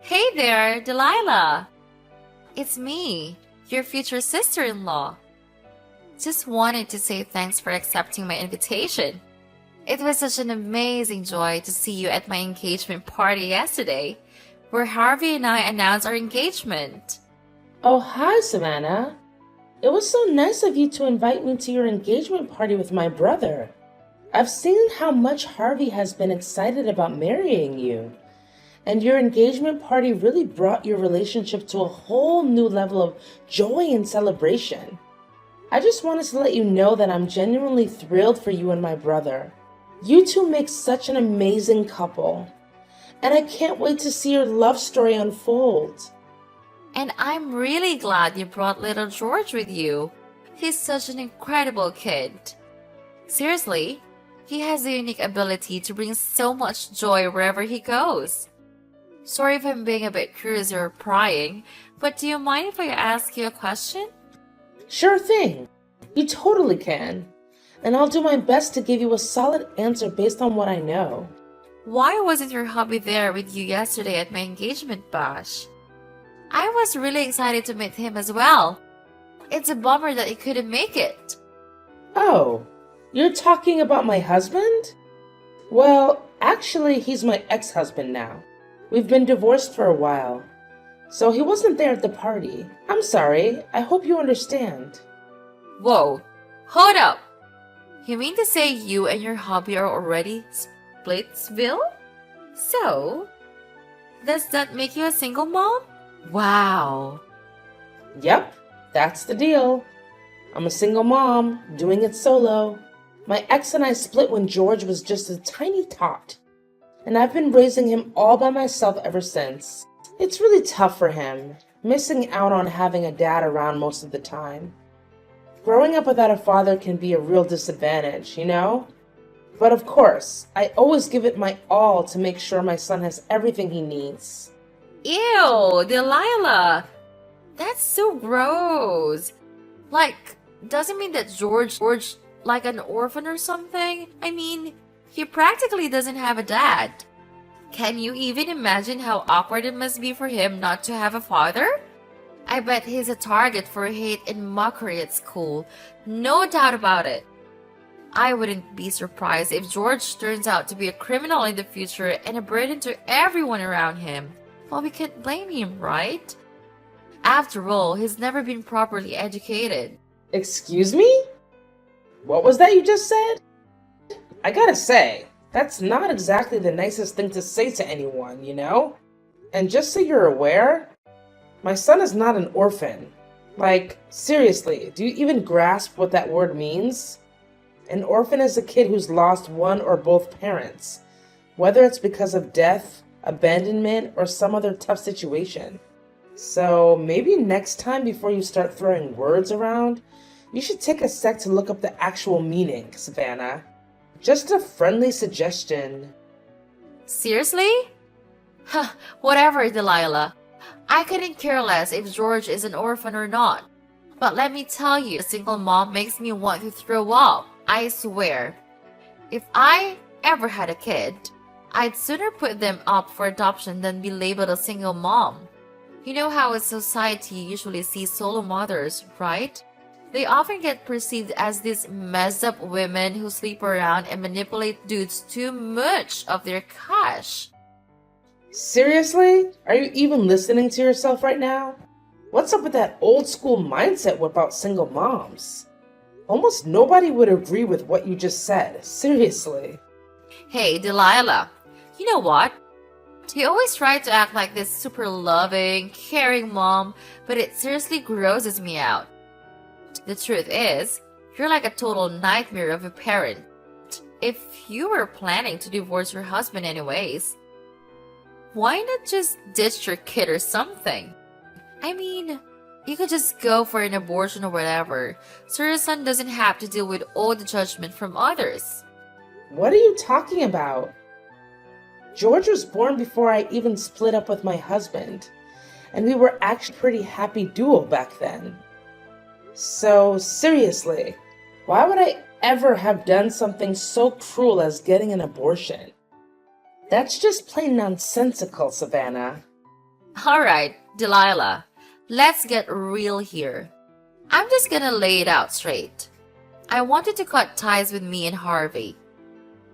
Hey there, Delilah. It's me, your future sister-in-law. Just wanted to say thanks for accepting my invitation. It was such an amazing joy to see you at my engagement party yesterday, where Harvey and I announced our engagement. Oh, hi, Savannah. It was so nice of you to invite me to your engagement party with my brother. I've seen how much Harvey has been excited about marrying you, and your engagement party really brought your relationship to a whole new level of joy and celebration. I just wanted to let you know that I'm genuinely thrilled for you and my brother. You two make such an amazing couple, and I can't wait to see your love story unfold. And I'm really glad you brought little George with you. He's such an incredible kid. Seriously, he has a unique ability to bring so much joy wherever he goes. Sorry if I'm being a bit curious or prying, but do you mind if I ask you a question? Sure thing. You totally can. And I'll do my best to give you a solid answer based on what I know. Why wasn't your hubby there with you yesterday at my engagement bash? I was really excited to meet him as well. It's a bummer that he couldn't make it. Oh, you're talking about my husband? Well, actually, he's my ex-husband now. We've been divorced for a while. So he wasn't there at the party. I'm sorry. I hope you understand. Whoa, hold up. You mean to say you and your hubby are already Splitsville? So, does that make you a single mom? Wow. Yep, that's the deal. I'm a single mom, doing it solo. My ex and I split when George was just a tiny tot, and I've been raising him all by myself ever since. It's really tough for him, missing out on having a dad around most of the time. Growing up without a father can be a real disadvantage, you know? But of course, I always give it my all to make sure my son has everything he needs. Ew, Delilah. That's so gross. Like, doesn't mean that George, like an orphan or something? I mean, he practically doesn't have a dad. Can you even imagine how awkward it must be for him not to have a father? I bet he's a target for hate and mockery at school. No doubt about it. I wouldn't be surprised if George turns out to be a criminal in the future and a burden to everyone around him. Well, we can't blame him, right? After all, he's never been properly educated. Excuse me? What was that you just said? I gotta say, that's not exactly the nicest thing to say to anyone, you know? And just so you're aware, my son is not an orphan. Like, seriously, do you even grasp what that word means? An orphan is a kid who's lost one or both parents, whether it's because of death, abandonment, or some other tough situation. So maybe next time before you start throwing words around, you should take a sec to look up the actual meaning, Savannah. Just a friendly suggestion. Seriously? Huh, whatever, Delilah. I couldn't care less if George is an orphan or not. But let me tell you, a single mom makes me want to throw up. I swear. If I ever had a kid, I'd sooner put them up for adoption than be labeled a single mom. You know how a society usually sees solo mothers, right? They often get perceived as these messed up women who sleep around and manipulate dudes too much of their cash. Seriously? Are you even listening to yourself right now? What's up with that old school mindset about single moms? Almost nobody would agree with what you just said. Seriously. Hey, Delilah, you know what? You always try to act like this super loving, caring mom, but it seriously grosses me out. The truth is, you're like a total nightmare of a parent. If you were planning to divorce your husband anyways, why not just ditch your kid or something? I mean, you could just go for an abortion or whatever, so your son doesn't have to deal with all the judgment from others. What are you talking about? George was born before I even split up with my husband, and we were actually a pretty happy duo back then. So, seriously, why would I ever have done something so cruel as getting an abortion? That's just plain nonsensical, Savannah. Alright, Delilah, let's get real here. I'm just gonna lay it out straight. I wanted to cut ties with me and Harvey.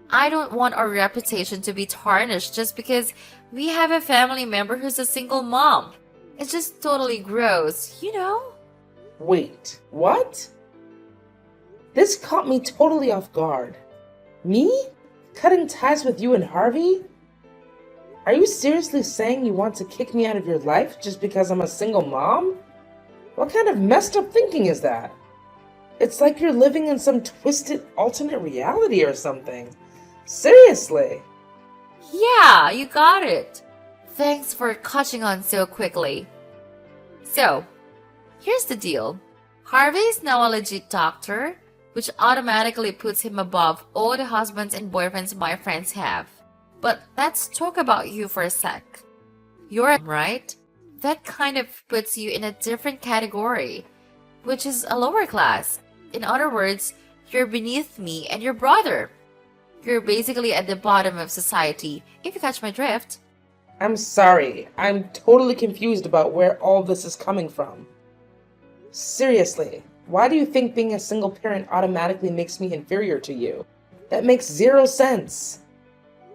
I don't want our reputation to be tarnished just because we have a family member who's a single mom. It's just totally gross, you know? Wait, what? This caught me totally off guard. Me? Cutting ties with you and Harvey? Are you seriously saying you want to kick me out of your life just because I'm a single mom? What kind of messed up thinking is that? It's like you're living in some twisted alternate reality or something. Seriously. Yeah, you got it. Thanks for catching on so quickly. So, here's the deal. Harvey is now a legit doctor, which automatically puts him above all the husbands and boyfriends my friends have. But let's talk about you for a sec. You're right. That kind of puts you in a different category, which is a lower class. In other words, you're beneath me and your brother. You're basically at the bottom of society, if you catch my drift. I'm sorry. I'm totally confused about where all this is coming from. Seriously, why do you think being a single parent automatically makes me inferior to you? That makes zero sense.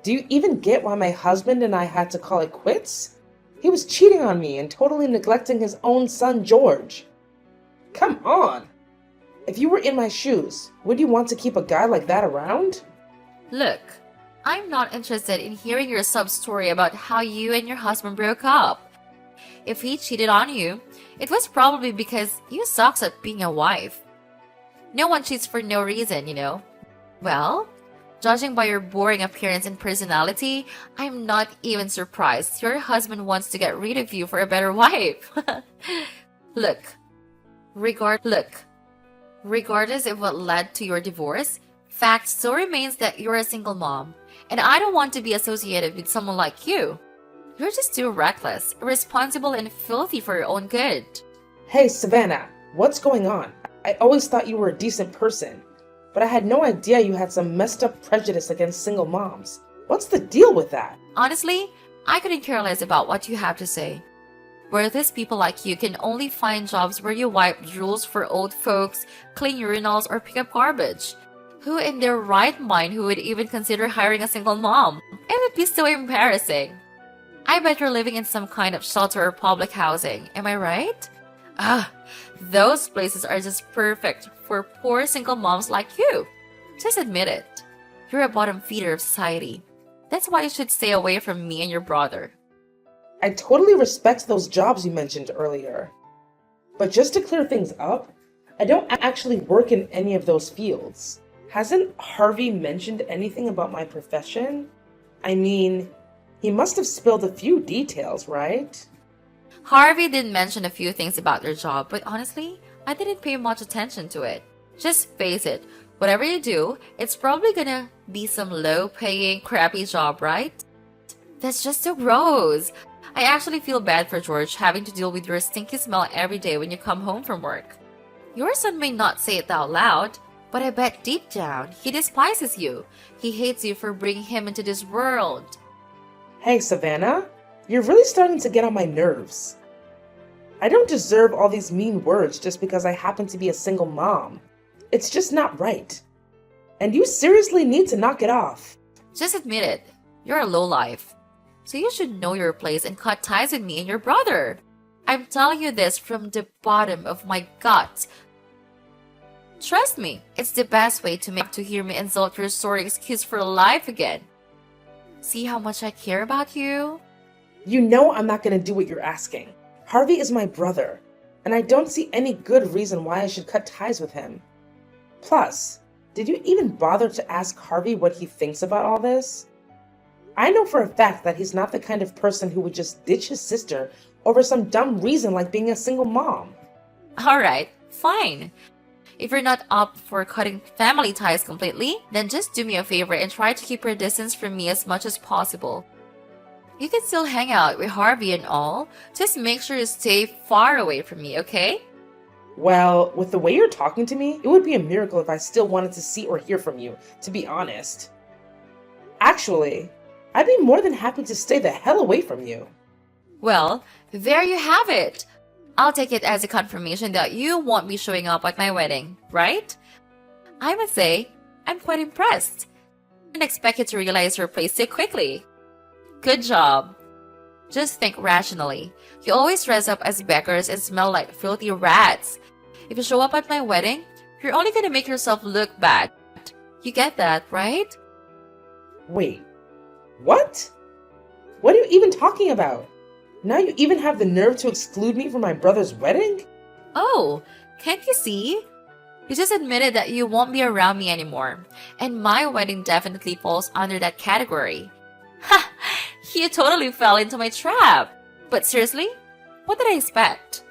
Do you even get why my husband and I had to call it quits? He was cheating on me and totally neglecting his own son, George. Come on! If you were in my shoes, would you want to keep a guy like that around? Look, I'm not interested in hearing your sub-story about how you and your husband broke up. If he cheated on you, it was probably because you sucks at being a wife. No one cheats for no reason, you know. Well, judging by your boring appearance and personality, I'm not even surprised your husband wants to get rid of you for a better wife. Look, regardless of what led to your divorce, fact still remains that you're a single mom, and I don't want to be associated with someone like you. You're just too reckless, irresponsible, and filthy for your own good. Hey, Savannah, what's going on? I always thought you were a decent person, but I had no idea you had some messed up prejudice against single moms. What's the deal with that? Honestly, I couldn't care less about what you have to say. Worthless people like you can only find jobs where you wipe drools for old folks, clean urinals, or pick up garbage. Who in their right mind who would even consider hiring a single mom? It would be so embarrassing. I bet you're living in some kind of shelter or public housing, am I right? Those places are just perfect for poor single moms like you. Just admit it. You're a bottom feeder of society. That's why you should stay away from me and your brother. I totally respect those jobs you mentioned earlier. But just to clear things up, I don't actually work in any of those fields. Hasn't Harvey mentioned anything about my profession? I mean, he must have spilled a few details, right? Harvey did mention a few things about your job, but honestly, I didn't pay much attention to it. Just face it, whatever you do, it's probably gonna be some low-paying, crappy job, right? That's just so gross. I actually feel bad for George having to deal with your stinky smell every day when you come home from work. Your son may not say it out loud, but I bet deep down, he despises you. He hates you for bringing him into this world. Hey, Savannah, you're really starting to get on my nerves. I don't deserve all these mean words just because I happen to be a single mom. It's just not right. And you seriously need to knock it off. Just admit it. You're a lowlife. So you should know your place and cut ties with me and your brother. I'm telling you this from the bottom of my gut. Trust me, it's the best way to hear me insult your sorry excuse for life again. See how much I care about you? You know I'm not going to do what you're asking. Harvey is my brother, and I don't see any good reason why I should cut ties with him. Plus, did you even bother to ask Harvey what he thinks about all this? I know for a fact that he's not the kind of person who would just ditch his sister over some dumb reason like being a single mom. Alright, fine. If you're not up for cutting family ties completely, then just do me a favor and try to keep your distance from me as much as possible. You can still hang out with Harvey and all, just make sure you stay far away from me, okay? Well, with the way you're talking to me, it would be a miracle if I still wanted to see or hear from you, to be honest. Actually, I'd be more than happy to stay the hell away from you. Well, there you have it. I'll take it as a confirmation that you won't be showing up at my wedding, right? I must say, I'm quite impressed. I didn't expect you to realize your place so quickly. Good job. Just think rationally. You always dress up as beggars and smell like filthy rats. If you show up at my wedding, you're only gonna make yourself look bad. You get that, right? Wait, what? What are you even talking about? Now you even have the nerve to exclude me from my brother's wedding? Oh, can't you see? You just admitted that you won't be around me anymore, and my wedding definitely falls under that category. Ha! You totally fell into my trap. But seriously, what did I expect?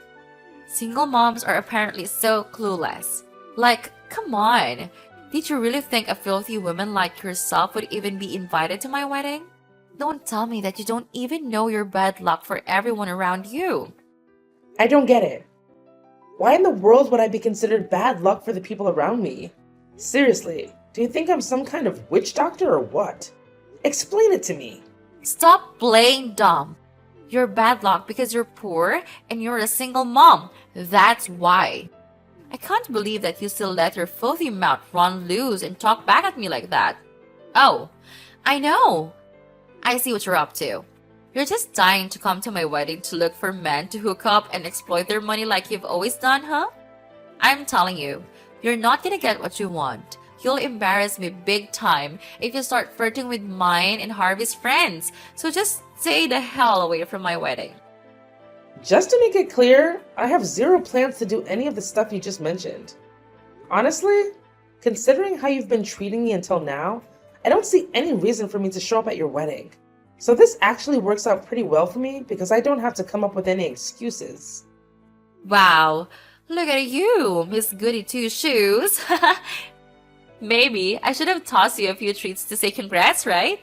Single moms are apparently so clueless. Like, come on. Did you really think a filthy woman like yourself would even be invited to my wedding? Don't tell me that you don't even know you're bad luck for everyone around you. I don't get it. Why in the world would I be considered bad luck for the people around me? Seriously, do you think I'm some kind of witch doctor or what? Explain it to me. Stop playing dumb. You're bad luck because you're poor and you're a single mom. That's why. I can't believe that you still let your filthy mouth run loose and talk back at me like that. Oh, I know. I see what you're up to. You're just dying to come to my wedding to look for men to hook up and exploit their money like you've always done, huh? I'm telling you, you're not gonna get what you want. You'll embarrass me big time if you start flirting with mine and Harvey's friends. So just stay the hell away from my wedding. Just to make it clear, I have zero plans to do any of the stuff you just mentioned. Honestly, considering how you've been treating me until now, I don't see any reason for me to show up at your wedding. So this actually works out pretty well for me because I don't have to come up with any excuses. Wow, look at you, Miss Goody Two Shoes. Maybe I should have tossed you a few treats to say congrats, right?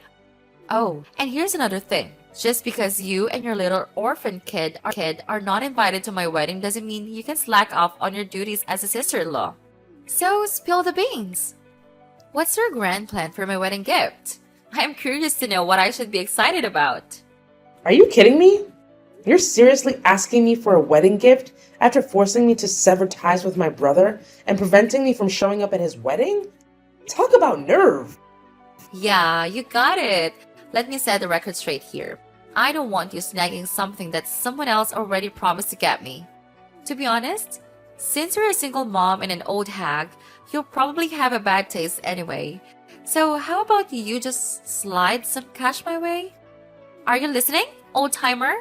Oh, and here's another thing. Just because you and your little orphan kid are not invited to my wedding doesn't mean you can slack off on your duties as a sister-in-law. So spill the beans. What's your grand plan for my wedding gift? I'm curious to know what I should be excited about. Are you kidding me? You're seriously asking me for a wedding gift after forcing me to sever ties with my brother and preventing me from showing up at his wedding? Talk about nerve! Yeah, you got it. Let me set the record straight here. I don't want you snagging something that someone else already promised to get me. To be honest, since you're a single mom and an old hag, you'll probably have a bad taste anyway. So how about you just slide some cash my way? Are you listening, old timer?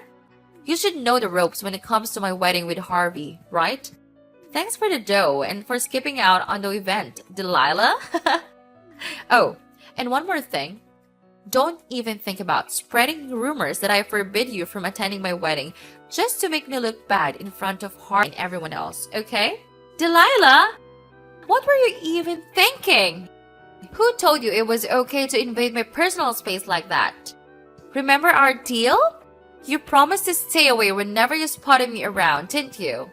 You should know the ropes when it comes to my wedding with Harvey, right? Thanks for the dough and for skipping out on the event, Delilah. Oh, and one more thing. Don't even think about spreading rumors that I forbid you from attending my wedding just to make me look bad in front of Harvey and everyone else, okay? Delilah! What were you even thinking? Who told you it was okay to invade my personal space like that? Remember our deal? You promised to stay away whenever you spotted me around, didn't you?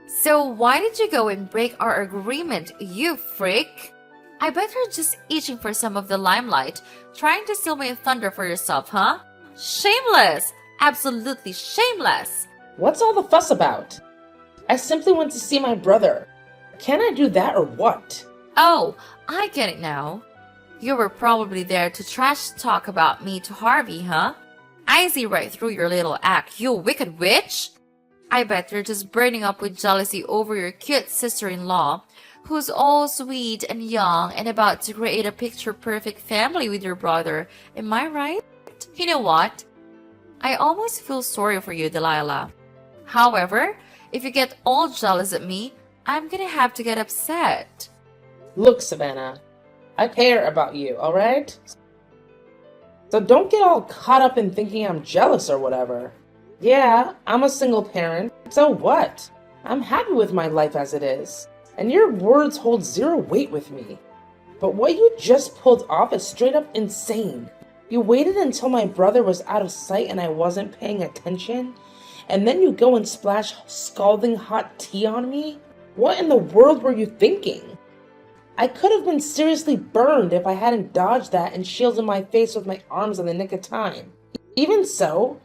So why did you go and break our agreement, you freak? I bet you're just itching for some of the limelight, trying to steal my thunder for yourself, huh? Shameless! Absolutely shameless! What's all the fuss about? I simply went to see my brother. Can I do that or what? Oh, I get it now. You were probably there to trash talk about me to Harvey, huh? I see right through your little act, you wicked witch! I bet you're just burning up with jealousy over your cute sister-in-law, who's all sweet and young and about to create a picture-perfect family with your brother. Am I right? You know what? I almost feel sorry for you, Delilah. However, if you get all jealous at me, I'm gonna have to get upset. Look, Savannah, I care about you, alright? So don't get all caught up in thinking I'm jealous or whatever. Yeah, I'm a single parent, so what? I'm happy with my life as it is, and your words hold zero weight with me. But what you just pulled off is straight up insane. You waited until my brother was out of sight and I wasn't paying attention, and then you go and splash scalding hot tea on me? What in the world were you thinking? I could have been seriously burned if I hadn't dodged that and shielded my face with my arms in the nick of time. Even so,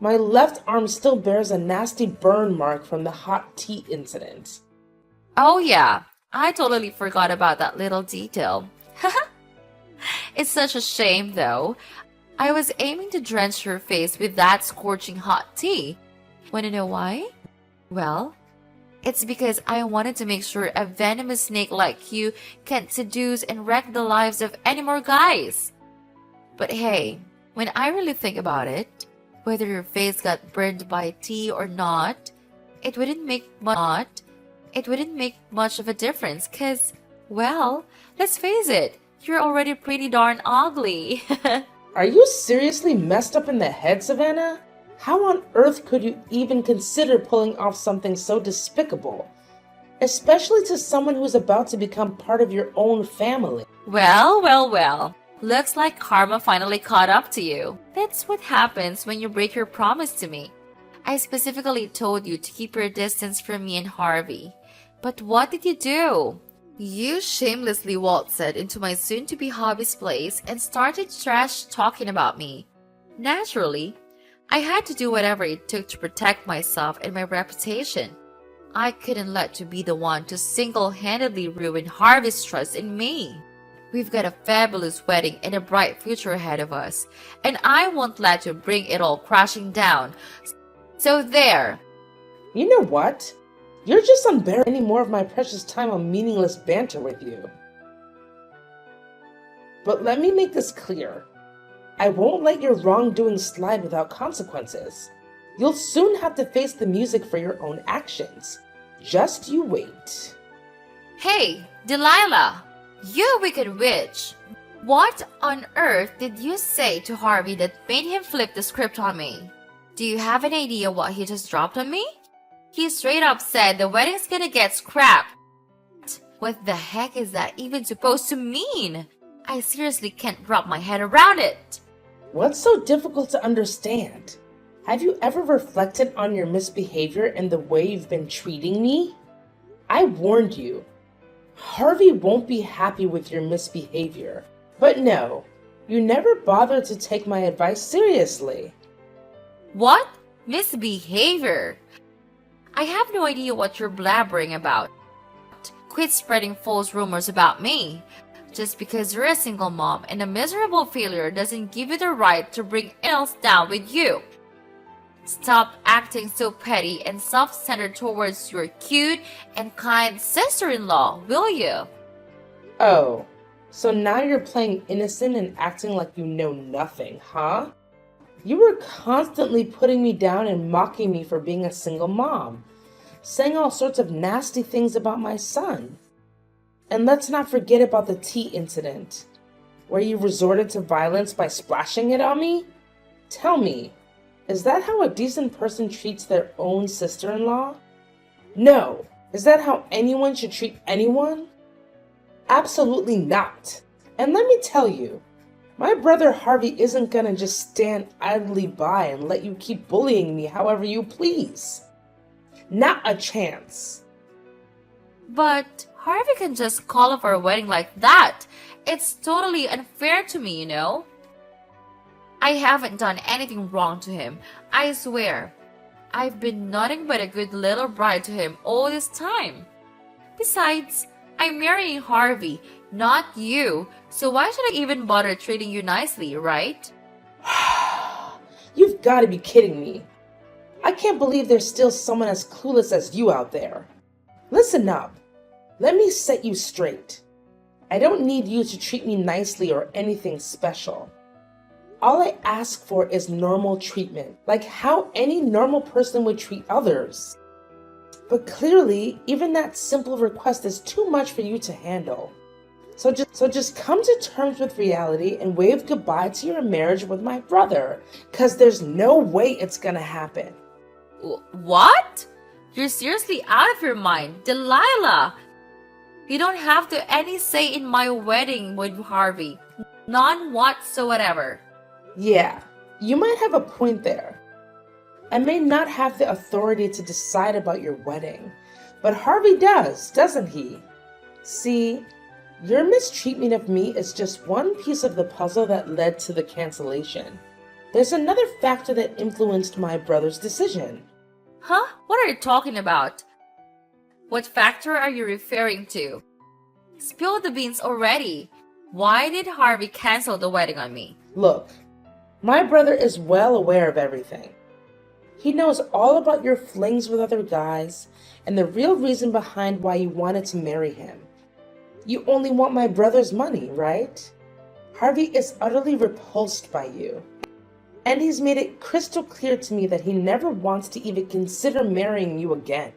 My left arm still bears a nasty burn mark from the hot tea incident. Oh yeah, I totally forgot about that little detail. It's such a shame though. I was aiming to drench her face with that scorching hot tea. Wanna know why? Well, it's because I wanted to make sure a venomous snake like you can't seduce and wreck the lives of any more guys. But hey, when I really think about it, whether your face got burned by tea or not, it wouldn't make much of a difference cause, well, let's face it, you're already pretty darn ugly. Are you seriously messed up in the head, Savannah? How on earth could you even consider pulling off something so despicable? Especially to someone who's about to become part of your own family. Well. Looks like karma finally caught up to you. That's what happens when you break your promise to me. I specifically told you to keep your distance from me and Harvey. But what did you do? You shamelessly waltzed into my soon-to-be hobby's place and started trash talking about me. Naturally, I had to do whatever it took to protect myself and my reputation. I couldn't let you be the one to single-handedly ruin Harvey's trust in me. We've got a fabulous wedding and a bright future ahead of us, and I won't let you bring it all crashing down. So there. You know what? You're just unbearable any more of my precious time on meaningless banter with you. But let me make this clear. I won't let your wrongdoing slide without consequences. You'll soon have to face the music for your own actions. Just you wait. Hey, Delilah! You wicked witch! What on earth did you say to Harvey that made him flip the script on me? Do you have an idea what he just dropped on me? He straight up said the wedding's gonna get scrapped. What the heck is that even supposed to mean? I seriously can't wrap my head around it. What's so difficult to understand? Have you ever reflected on your misbehavior and the way you've been treating me? I warned you. Harvey won't be happy with your misbehavior. But no, you never bothered to take my advice seriously. What? Misbehavior? I have no idea what you're blabbering about. Quit spreading false rumors about me. Just because you're a single mom and a miserable failure doesn't give you the right to bring else down with you. Stop acting so petty and self-centered towards your cute and kind sister-in-law, will you? Oh, so now you're playing innocent and acting like you know nothing, huh? You were constantly putting me down and mocking me for being a single mom, saying all sorts of nasty things about my son. And let's not forget about the tea incident, where you resorted to violence by splashing it on me? Tell me, is that how a decent person treats their own sister-in-law? No. Is that how anyone should treat anyone? Absolutely not. And let me tell you, my brother Harvey isn't gonna just stand idly by and let you keep bullying me however you please. Not a chance. But Harvey can just call off our wedding like that. It's totally unfair to me, you know? I haven't done anything wrong to him, I swear. I've been nothing but a good little bride to him all this time. Besides, I'm marrying Harvey, not you, so why should I even bother treating you nicely, right? You've got to be kidding me. I can't believe there's still someone as clueless as you out there. Listen up. Let me set you straight. I don't need you to treat me nicely or anything special. All I ask for is normal treatment, like how any normal person would treat others. But clearly, even that simple request is too much for you to handle. So just come to terms with reality and wave goodbye to your marriage with my brother, because there's no way it's gonna happen. What? You're seriously out of your mind, Delilah! You don't have any say in my wedding with Harvey. None whatsoever. Yeah, you might have a point there. I may not have the authority to decide about your wedding, but Harvey does, doesn't he? See, your mistreatment of me is just one piece of the puzzle that led to the cancellation. There's another factor that influenced my brother's decision. Huh? What are you talking about? What factor are you referring to? Spill the beans already. Why did Harvey cancel the wedding on me? Look, my brother is well aware of everything. He knows all about your flings with other guys and the real reason behind why you wanted to marry him. You only want my brother's money, right? Harvey is utterly repulsed by you. And he's made it crystal clear to me that he never wants to even consider marrying you again.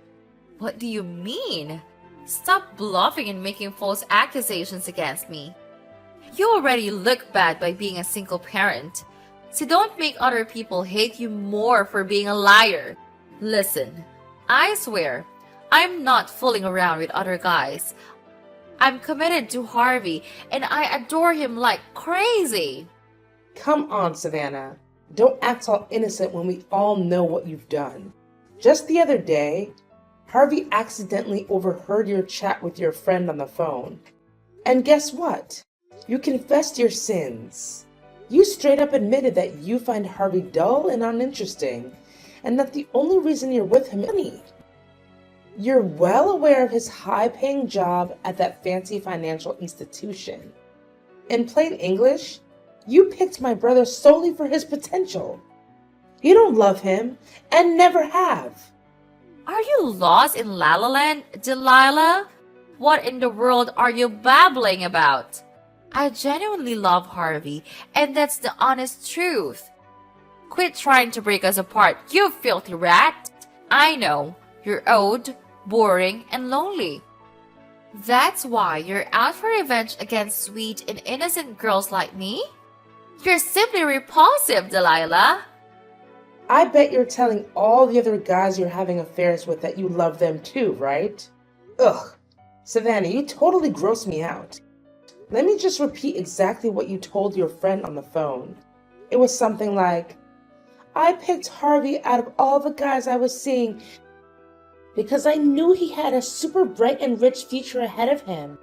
What do you mean? Stop bluffing and making false accusations against me. You already look bad by being a single parent, so don't make other people hate you more for being a liar. Listen, I swear, I'm not fooling around with other guys. I'm committed to Harvey and I adore him like crazy. Come on, Savannah. Don't act all innocent when we all know what you've done. Just the other day, Harvey accidentally overheard your chat with your friend on the phone. And guess what? You confessed your sins. You straight up admitted that you find Harvey dull and uninteresting, and that the only reason you're with him is money. You're well aware of his high-paying job at that fancy financial institution. In plain English, you picked my brother solely for his potential. You don't love him, and never have. Are you lost in La La Land, Delilah? What in the world are you babbling about? I genuinely love Harvey, and that's the honest truth. Quit trying to break us apart, you filthy rat. I know, you're old, boring, and lonely. That's why you're out for revenge against sweet and innocent girls like me? You're simply repulsive, Delilah. I bet you're telling all the other guys you're having affairs with that you love them too, right? Ugh, Savannah, you totally gross me out. Let me just repeat exactly what you told your friend on the phone. It was something like, I picked Harvey out of all the guys I was seeing because I knew he had a super bright and rich future ahead of him.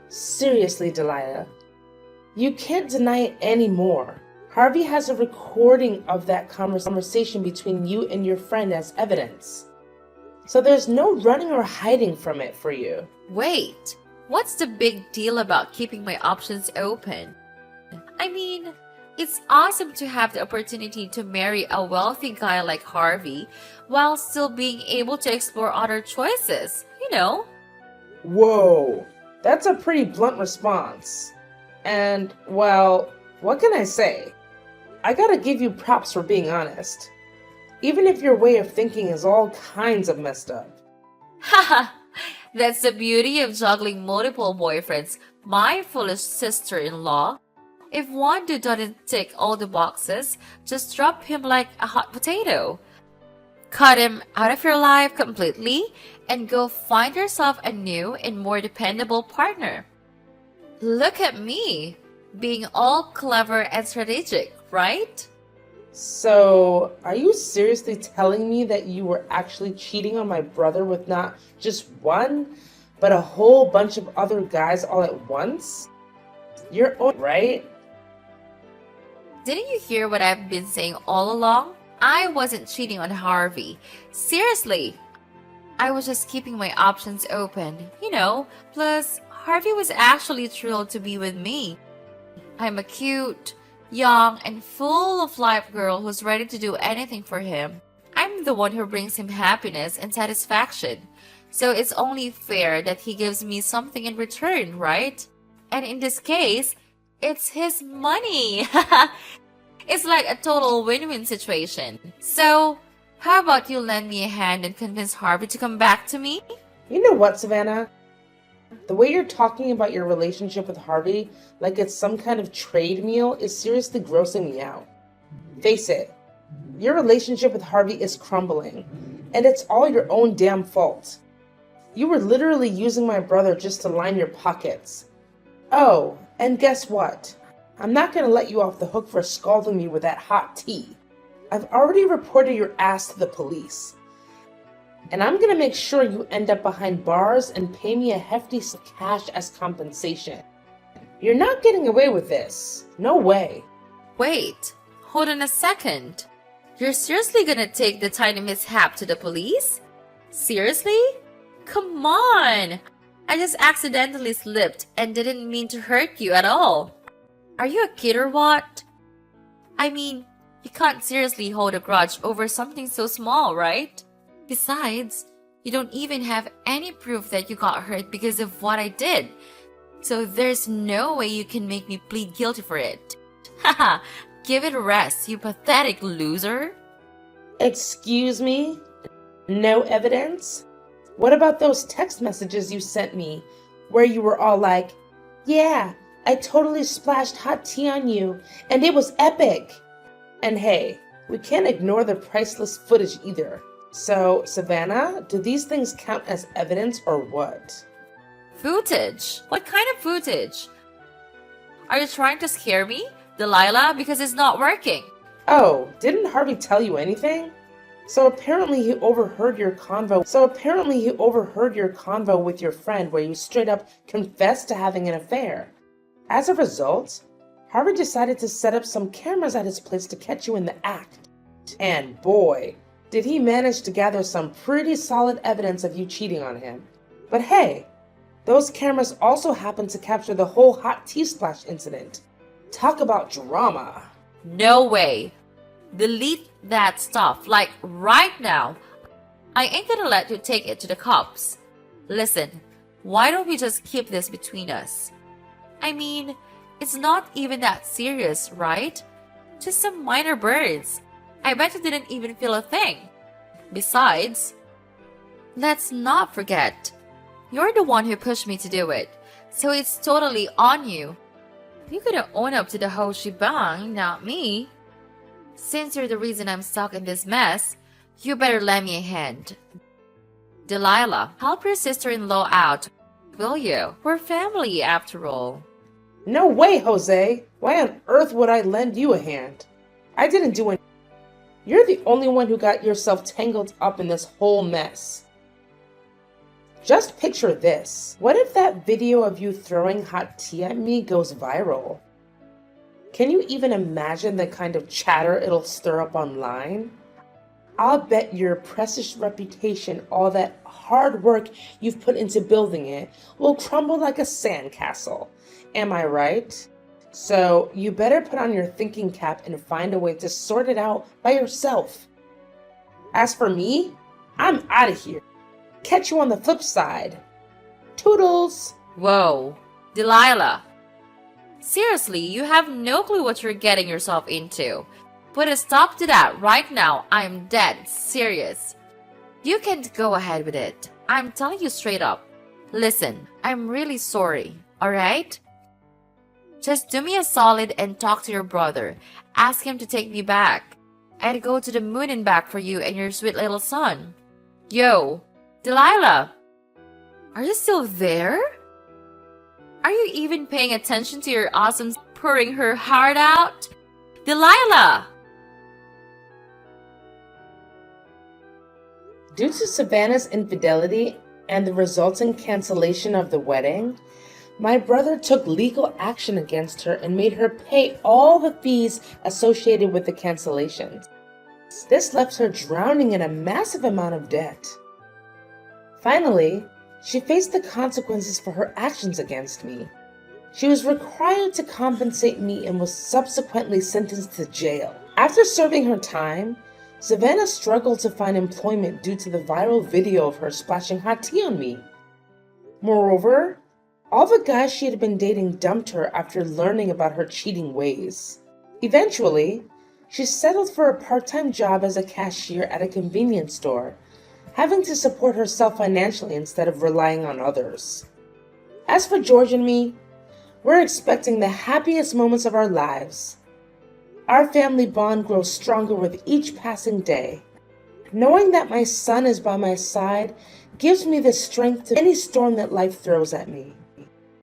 Seriously, Delilah, you can't deny it anymore. Harvey has a recording of that conversation between you and your friend as evidence. So there's no running or hiding from it for you. Wait, what's the big deal about keeping my options open? I mean, it's awesome to have the opportunity to marry a wealthy guy like Harvey while still being able to explore other choices, you know? Whoa, that's a pretty blunt response. And, well, what can I say? I gotta give you props for being honest. Even if your way of thinking is all kinds of messed up. Haha, that's the beauty of juggling multiple boyfriends, my foolish sister-in-law. If one dude doesn't tick all the boxes, just drop him like a hot potato. Cut him out of your life completely and go find yourself a new and more dependable partner. Look at me, being all clever and strategic, right? So, are you seriously telling me that you were actually cheating on my brother with not just one, but a whole bunch of other guys all at once? You're right? Didn't you hear what I've been saying all along? I wasn't cheating on Harvey. Seriously. I was just keeping my options open, you know. Plus, Harvey was actually thrilled to be with me. I'm a cute, young, and full of life girl who's ready to do anything for him. I'm the one who brings him happiness and satisfaction. So it's only fair that he gives me something in return, right? And in this case, it's his money. It's like a total win-win situation. So, how about you lend me a hand and convince Harvey to come back to me? You know what, Savannah? The way you're talking about your relationship with Harvey like it's some kind of trade meal is seriously grossing me out. Face it, your relationship with Harvey is crumbling, and it's all your own damn fault. You were literally using my brother just to line your pockets. Oh, and guess what? I'm not going to let you off the hook for scalding me with that hot tea. I've already reported your ass to the police. And I'm going to make sure you end up behind bars and pay me a hefty sum of cash as compensation. You're not getting away with this. No way. Wait, Hold on a second. You're seriously gonna take the tiny mishap to the police? Seriously? Come on! I just accidentally slipped and didn't mean to hurt you at all. Are you a kid or what? I mean, you can't seriously hold a grudge over something so small, right? Besides, you don't even have any proof that you got hurt because of what I did. So there's no way you can make me plead guilty for it. Haha, give it a rest, you pathetic loser. Excuse me? No evidence? What about those text messages you sent me where you were all like, yeah, I totally splashed hot tea on you and it was epic? And hey, we can't ignore the priceless footage either. So, Savannah, do these things count as evidence or what? Footage? What kind of footage? Are you trying to scare me, Delilah, because it's not working? Oh, didn't Harvey tell you anything? So apparently he overheard your convo with your friend where you straight up confessed to having an affair. As a result, Harvey decided to set up some cameras at his place to catch you in the act. And boy, did he manage to gather some pretty solid evidence of you cheating on him. But hey, those cameras also happened to capture the whole hot tea splash incident. Talk about drama. No way. Delete that stuff, like right now. I ain't gonna let you take it to the cops. Listen, why don't we just keep this between us? I mean, it's not even that serious, right? Just some minor birds. I bet you didn't even feel a thing. Besides, let's not forget, you're the one who pushed me to do it, so it's totally on you. You could own up to the whole shebang, not me. Since you're the reason I'm stuck in this mess, you better lend me a hand. Delilah, help your sister-in-law out, will you? We're family, after all. No way, Jose! Why on earth would I lend you a hand? I didn't do anything. You're the only one who got yourself tangled up in this whole mess. Just picture this. What if that video of you throwing hot tea at me goes viral? Can you even imagine the kind of chatter it'll stir up online? I'll bet your precious reputation, all that hard work you've put into building it, will crumble like a sandcastle. Am I right? So you better put on your thinking cap and find a way to sort it out by yourself. As for me, I'm out of here. Catch you on the flip side. Toodles! Whoa, Delilah. Seriously, you have no clue what you're getting yourself into. Put a stop to that right now. I'm dead serious. You can't go ahead with it. I'm telling you straight up. Listen, I'm really sorry, alright? Just do me a solid and talk to your brother. Ask him to take me back. I'd go to the moon and back for you and your sweet little son. Yo, Delilah! Are you still there? Are you even paying attention to your awesome pouring her heart out? Delilah! Due to Savannah's infidelity and the resulting cancellation of the wedding, my brother took legal action against her and made her pay all the fees associated with the cancellations. This left her drowning in a massive amount of debt. Finally, she faced the consequences for her actions against me. She was required to compensate me and was subsequently sentenced to jail. After serving her time, Savannah struggled to find employment due to the viral video of her splashing hot tea on me. Moreover, all the guys she had been dating dumped her after learning about her cheating ways. Eventually, she settled for a part-time job as a cashier at a convenience store, having to support herself financially instead of relying on others. As for George and me, we're expecting the happiest moments of our lives. Our family bond grows stronger with each passing day. Knowing that my son is by my side gives me the strength to any storm that life throws at me.